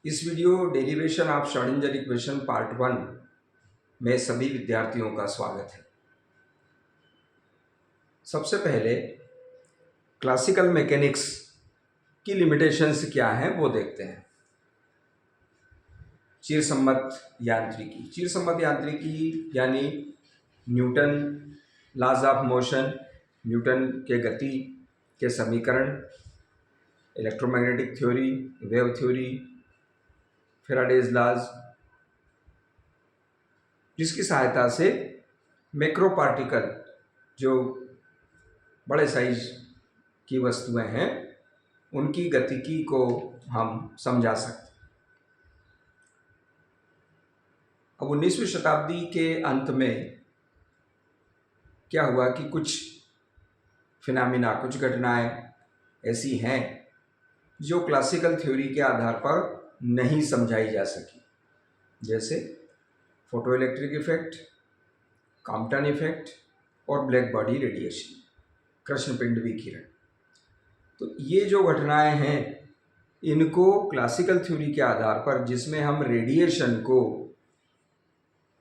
इस video derivation of Schrodinger equation part 1 में सभी विद्यार्थियों का स्वागत है। सबसे पहले क्लासिकल मैकेनिक्स की लिमिटेशंस क्या हैं वो देखते हैं। चिरसम्मत यांत्रिकी यानी Newton laws of motion, Newton के गति के समीकरण, electromagnetic theory, wave theory, Faraday's laws, जिसकी सहायता से मैक्रो पार्टिकल जो बड़े साइज की वस्तुएं हैं उनकी गतिकी को हम समझा सकते हैं। अब 19वीं शताब्दी के अंत में क्या हुआ कि कुछ फिनोमिना, कुछ घटनाएं ऐसी हैं जो क्लासिकल थ्योरी के आधार पर नहीं समझाई जा सकी, जैसे फोटोइलेक्ट्रिक इफेक्ट, कॉम्पटन इफेक्ट और ब्लैक बॉडी रेडिएशन, कृष्णपिंड विकिरण। तो ये जो घटनाएं हैं इनको क्लासिकल थ्योरी के आधार पर, जिसमें हम रेडिएशन को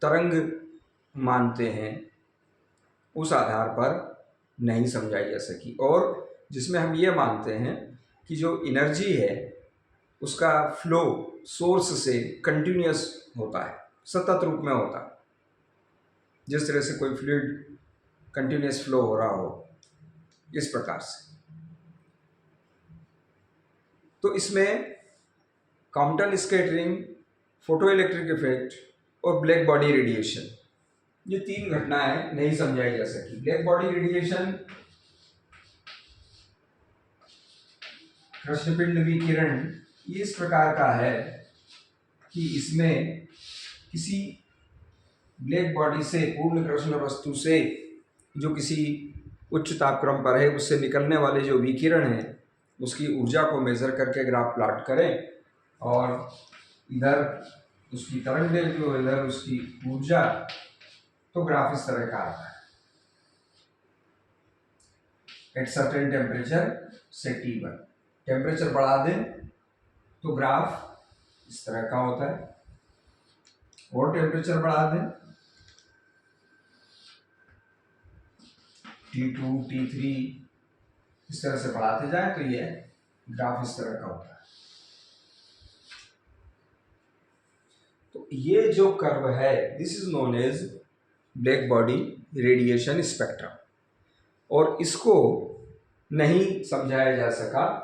तरंग मानते हैं, उस आधार पर नहीं समझाई जा सकी, और जिसमें हम ये मानते हैं कि जो एनर्जी है उसका फ्लो सोर्स से कंटिन्यूअस होता है, सतत रूप में होता है, जिस तरह से कोई फ्लूइड कंटिन्यूअस फ्लो हो रहा हो, इस प्रकार से। तो इसमें कॉम्पटन स्कैटरिंग, फोटोइलेक्ट्रिक इफेक्ट और ब्लैक बॉडी रेडिएशन, ये तीन घटनाएं नहीं समझाई जा सकी। ब्लैक बॉडी रेडिएशन कृष्णपिंड विकिरण ये इस प्रकार का है कि इसमें किसी ब्लैक बॉडी से, पूर्ण कृष्ण वस्तु से जो किसी उच्च तापक्रम पर है, उससे निकलने वाले जो विकिरण है उसकी ऊर्जा को मेजर करके ग्राफ प्लॉट करें, और इधर उसकी तरंग दैर्ध्य, इधर उसकी ऊर्जा, तो ग्राफ इस तरह का आता है। एट सर्टेन टेम्परेचर से T1, टेम्परेचर बढ़ा दें तो ग्राफ इस तरह का होता है, और टेम्परेचर बढ़ा दें T2, T3, इस तरह से बढ़ाते जाए तो ये ग्राफ इस तरह का होता है। तो ये जो कर्व है, this is known as black body radiation spectrum, और इसको नहीं समझाया जा सका।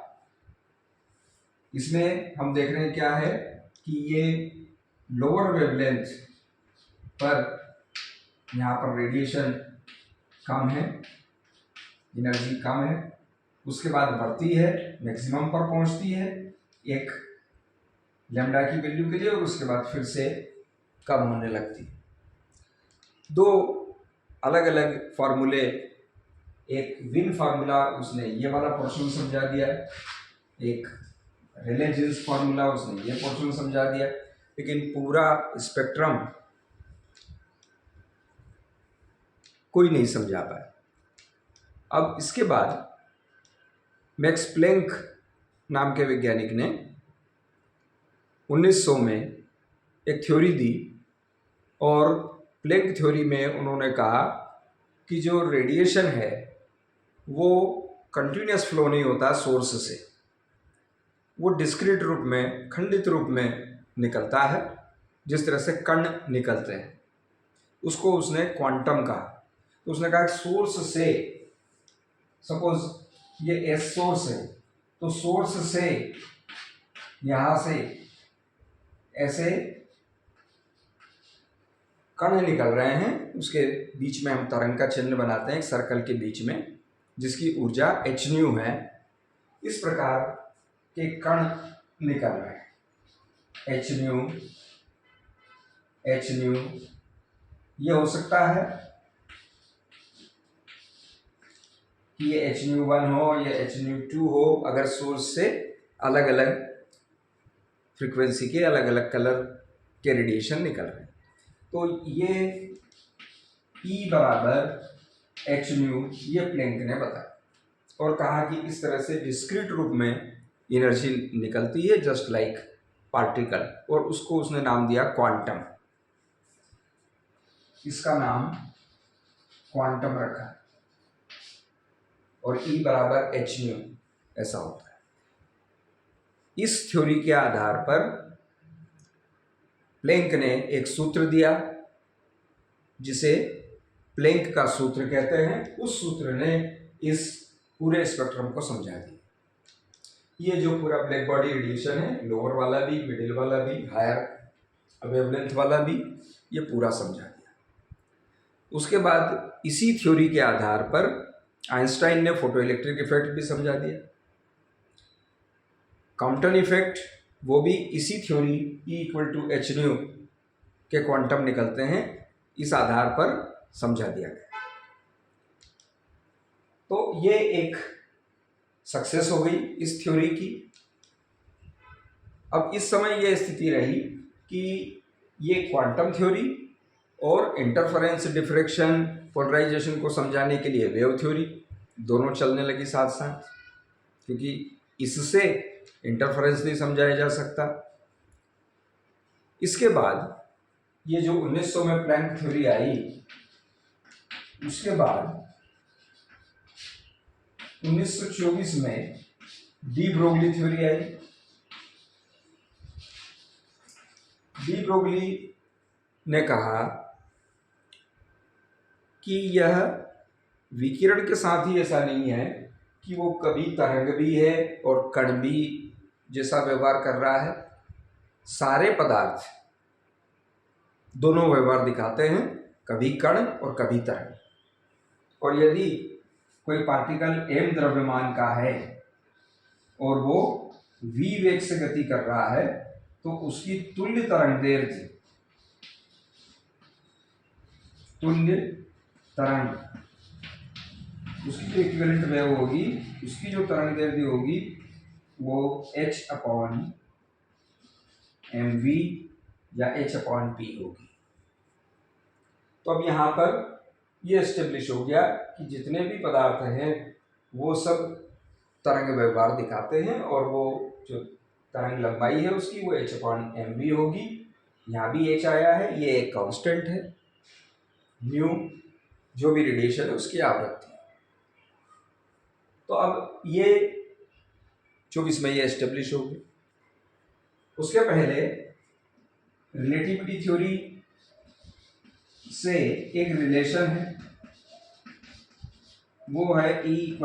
इसमें हम देख रहे हैं क्या है कि ये लोअर वेवलेंथ पर यहाँ पर रेडिएशन कम है, एनर्जी कम है, उसके बाद बढ़ती है, मैक्सिमम पर पहुँचती है एक लैम्डा की वैल्यू के लिए, और उसके बाद फिर से कम होने लगती है। दो अलग अलग फार्मूले, एक विन फार्मूला उसने ये वाला पोर्शन समझा दिया, एक रेले-जीन्स फार्मूला उसने ये पोर्शन समझा दिया, लेकिन पूरा स्पेक्ट्रम कोई नहीं समझा पाया। अब इसके बाद मैक्स प्लैंक नाम के वैज्ञानिक ने 1900 में एक थ्योरी दी, और प्लैंक थ्योरी में उन्होंने कहा कि जो रेडिएशन है वो कंटिन्यूअस फ्लो नहीं होता सोर्स से, वो डिस्क्रीट रूप में, खंडित रूप में निकलता है, जिस तरह से कण निकलते हैं। उसको उसने क्वांटम कहा। तो उसने कहा सोर्स से, सपोज ये एस सोर्स है, तो सोर्स से यहाँ से ऐसे कण निकल रहे हैं, उसके बीच में हम तरंग का चिन्ह बनाते हैं, एक सर्कल के बीच में, जिसकी ऊर्जा hν है। इस प्रकार के कण निकल रहे हैं, hν, ये हो सकता है कि ये hν1 हो, ये hν2 हो, अगर सोर्स से अलग अलग फ्रीक्वेंसी के अलग अलग कलर के रेडिएशन निकल रहे हैं। तो ये E बराबर hν, ये प्लैंक ने बताया, और कहा कि इस तरह से डिस्क्रीट रूप में एनर्जी निकलती है, जस्ट लाइक पार्टिकल, और उसको उसने नाम दिया क्वांटम। इसका नाम क्वांटम रखा, और E बराबर h न्यू ऐसा होता है। इस थ्योरी के आधार पर प्लैंक ने एक सूत्र दिया जिसे प्लैंक का सूत्र कहते हैं। उस सूत्र ने इस पूरे स्पेक्ट्रम को समझा दिया। ये जो पूरा ब्लैक बॉडी रेडिएशन है, लोअर वाला भी, मिडिल वाला भी, हायर वेवलेंथ वाला भी, ये पूरा समझा दिया। उसके बाद इसी थ्योरी के आधार पर आइंस्टाइन ने फोटोइलेक्ट्रिक इफेक्ट भी समझा दिया। कॉम्पटन इफेक्ट, वो भी इसी थ्योरी E = h न्यू के क्वांटम निकलते हैं, इस आधार पर समझा दिया गया। तो ये एक सक्सेस हो गई इस थ्योरी की। अब इस समय यह स्थिति रही कि ये क्वांटम थ्योरी और इंटरफेरेंस, डिफ्रैक्शन, पोलराइजेशन को समझाने के लिए वेव थ्योरी दोनों चलने लगी साथ साथ, क्योंकि इससे इंटरफेरेंस नहीं समझाया जा सकता। इसके बाद ये जो 1900 में प्लैंक थ्योरी आई, उसके बाद 1924 में डी ब्रोगली थ्योरी आई। डी ब्रोगली ने कहा कि यह विकिरण के साथ ही ऐसा नहीं है कि वो कभी तरंग भी है और कण भी जैसा व्यवहार कर रहा है। सारे पदार्थ दोनों व्यवहार दिखाते हैं, कभी कण और कभी तरंग। और यदि कोई पार्टिकल m द्रव्यमान का है और वो v वेग से गति कर रहा है, तो उसकी तुल्य तरंगदैर्ध्य, तुल्य तरंग, उसकी जो इक्विवेलेंट वेव होगी, उसकी जो तरंगदैर्ध्य होगी वो h/mv या h/p होगी। तो अब यहाँ पर ये एस्टेब्लिश हो गया कि जितने भी पदार्थ हैं वो सब तरंग व्यवहार दिखाते हैं, और वो जो तरंग लंबाई है उसकी वो h/mv होगी। यहाँ भी h आया है, ये एक कांस्टेंट है। म्यू जो भी रेडिएशन है उसकी आवृत्ति। तो अब ये 24 में ये एस्टेब्लिश हो गई। उसके पहले रिलेटिविटी थ्योरी से एक रिलेशन है, वो है E =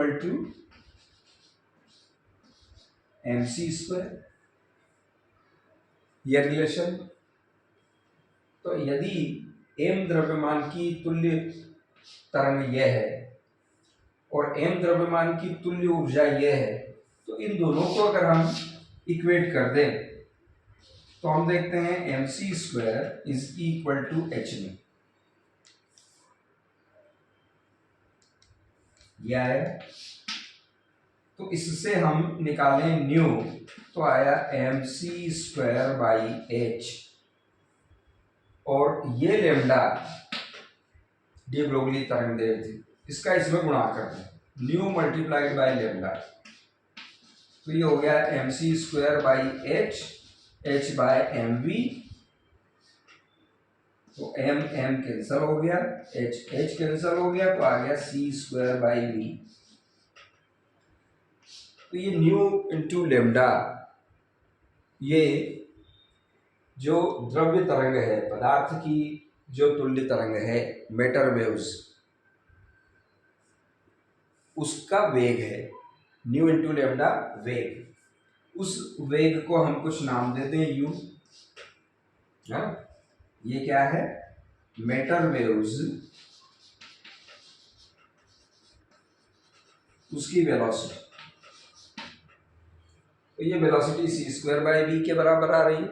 mc², यह रिलेशन। तो यदि m द्रव्यमान की तुल्य तरंग यह है और m द्रव्यमान की तुल्य ऊर्जा यह है, तो इन दोनों को अगर हम इक्वेट कर दें तो हम देखते हैं mc² = h न्यू। यह है, तो इससे हम निकालें न्यू, तो आया mc²/h, और ये लेमडा डी ब्रोगली तरंगदैर्ध्य, इसका इसमें गुणा कर दें, न्यू × लेमडा, तो ये हो गया mc²/h, h/mv, तो m कैंसिल हो गया, h कैंसिल हो गया, तो आ गया c²/v। तो ये न्यू × लेमडा, ये जो द्रव्य तरंग है, पदार्थ की जो तुल्य तरंग है, मैटर वेव्स, उसका वेग है। न्यू × लेमडा वेग, उस वेग को हम कुछ नाम देते हैं u, है। ये क्या है? मैटर वेव्स, उसकी वेलोसिटी। तो ये वेलोसिटी c²/v के बराबर आ रही है।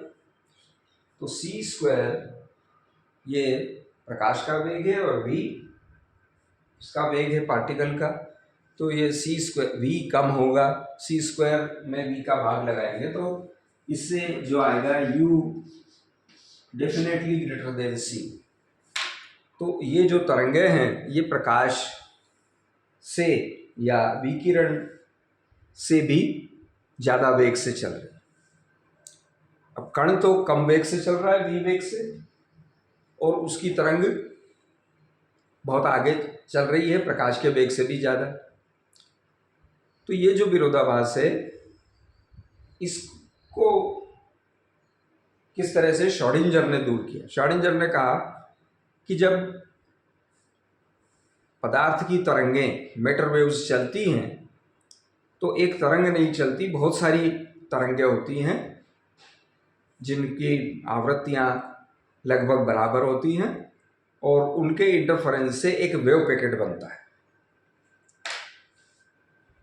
तो c² ये प्रकाश का वेग है और v इसका वेग है पार्टिकल का। तो ये c² v कम होगा, c² में v का भाग लगाएंगे तो इससे जो आएगा u definitely greater than c। तो ये जो तरंगें हैं ये प्रकाश से या विकिरण से भी ज़्यादा वेग से चल रही। अब कण तो कम वेग से चल रहा है v वेग से, और उसकी तरंग बहुत आगे चल रही है प्रकाश के वेग से भी ज़्यादा। तो ये जो विरोधाभास है, इसको किस तरह से श्रोडिंगर ने दूर किया। श्रोडिंगर ने कहा कि जब पदार्थ की तरंगें मैटर वेव्स चलती हैं तो एक तरंग नहीं चलती, बहुत सारी तरंगें होती हैं जिनकी आवृत्तियां लगभग बराबर होती हैं और उनके इंटरफेरेंस से एक वेव पैकेट बनता है।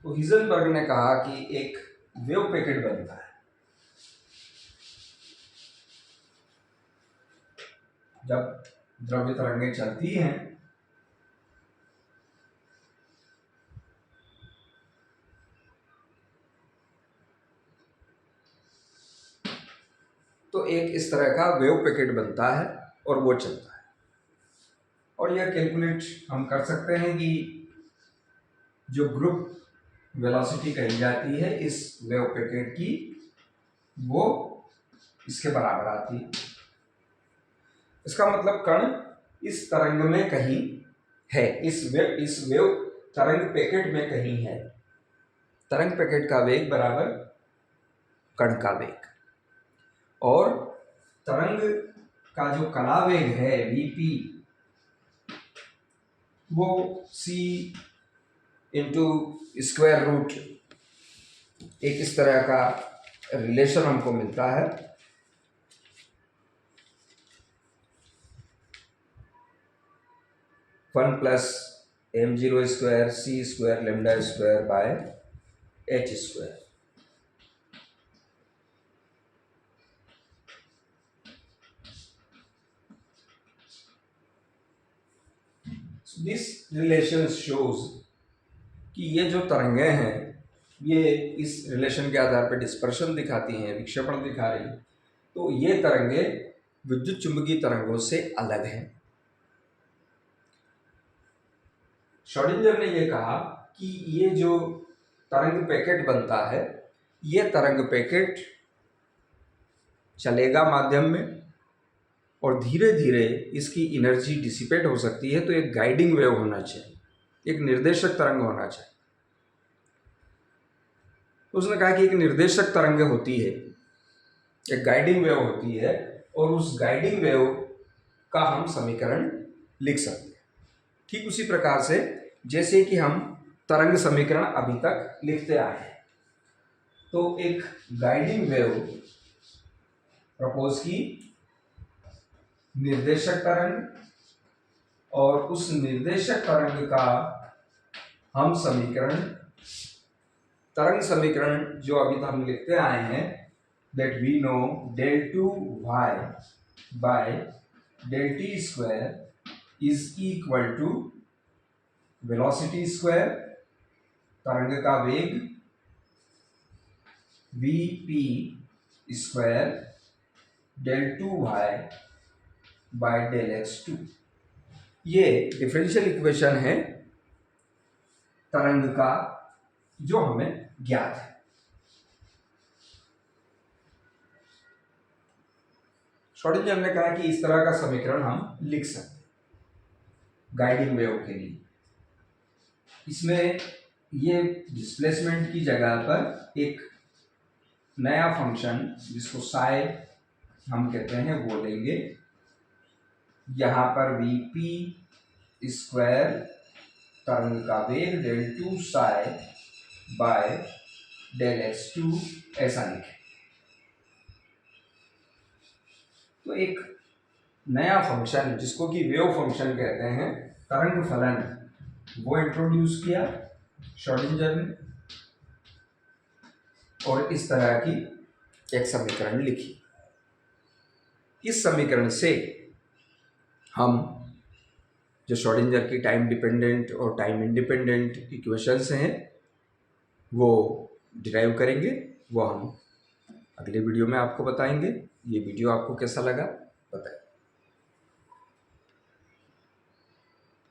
तो हिजनबर्ग ने कहा कि एक वेव पैकेट बनता है जब द्रव्य तरंगें चलती हैं तो एक इस तरह का वेव पैकेट बनता है और वो चलता है। और यह कैलकुलेट हम कर सकते हैं कि जो ग्रुप वेलोसिटी कही जाती है इस वेव पैकेट की, वो इसके बराबर आती है। इसका मतलब कण इस तरंग में कहीं है, इस वेव तरंग पैकेट में कहीं है। तरंग पैकेट का वेग बराबर कण का वेग, और तरंग का जो कला वेग है vp, वो c इंटू स्क्वायर रूट एक इस तरह का रिलेशन हमको मिलता है। One plus m0 square c square lambda square by h square. This relation shows कि ये जो तरंगें हैं ये इस रिलेशन के आधार पर डिस्पर्शन दिखाती हैं, विक्षेपण दिखा रही हैं। तो ये तरंगें विद्युत चुंबकीय तरंगों से अलग हैं। श्रोडिंगर ने ये कहा कि ये जो तरंग पैकेट बनता है, ये तरंग पैकेट चलेगा माध्यम में और धीरे धीरे इसकी एनर्जी डिसिपेट हो सकती है। तो एक गाइडिंग वेव होना चाहिए, एक निर्देशक तरंग होना चाहिए। तो उसने कहा कि एक निर्देशक तरंग होती है, एक गाइडिंग वेव होती है, और उस गाइडिंग वेव का हम समीकरण लिख सकते हैं ठीक उसी प्रकार से जैसे कि हम तरंग समीकरण अभी तक लिखते आए हैं। तो एक गाइडिंग वेव प्रपोज की निर्देशक तरंग, और उस निर्देशक तरंग का हम समीकरण, तरंग समीकरण जो अभी तक हम लिखते आए हैं, that we know del 2y by del t square is equal to velocity square, तरंग का वेग vp square del 2y by del x2। ये डिफरेंशियल इक्वेशन है तरंग का जो हमें ज्ञात है। श्रोडिंगर ने कहा कि इस तरह का समीकरण हम लिख सकते हैं गाइडिंग वेव के लिए। इसमें ये डिस्प्लेसमेंट की जगह पर एक नया फंक्शन जिसको साई हम कहते हैं वो लेंगे। यहाँ पर vp स्क्वायर तरंग का वेग del 2 Sai bye del x2 ऐसा लिखें। तो एक नया फंक्शन जिसको कि वेव फंक्शन कहते हैं, तरंग फलन, वो इंट्रोड्यूस किया श्रोडिंगर ने, और इस तरह की एक समीकरण लिखी। इस समीकरण से हम जो श्रोडिंगर की टाइम डिपेंडेंट और टाइम इंडिपेंडेंट इक्वेशंस हैं वो डिराइव करेंगे। वो हम अगले वीडियो में आपको बताएंगे। ये वीडियो आपको कैसा लगा बताएं।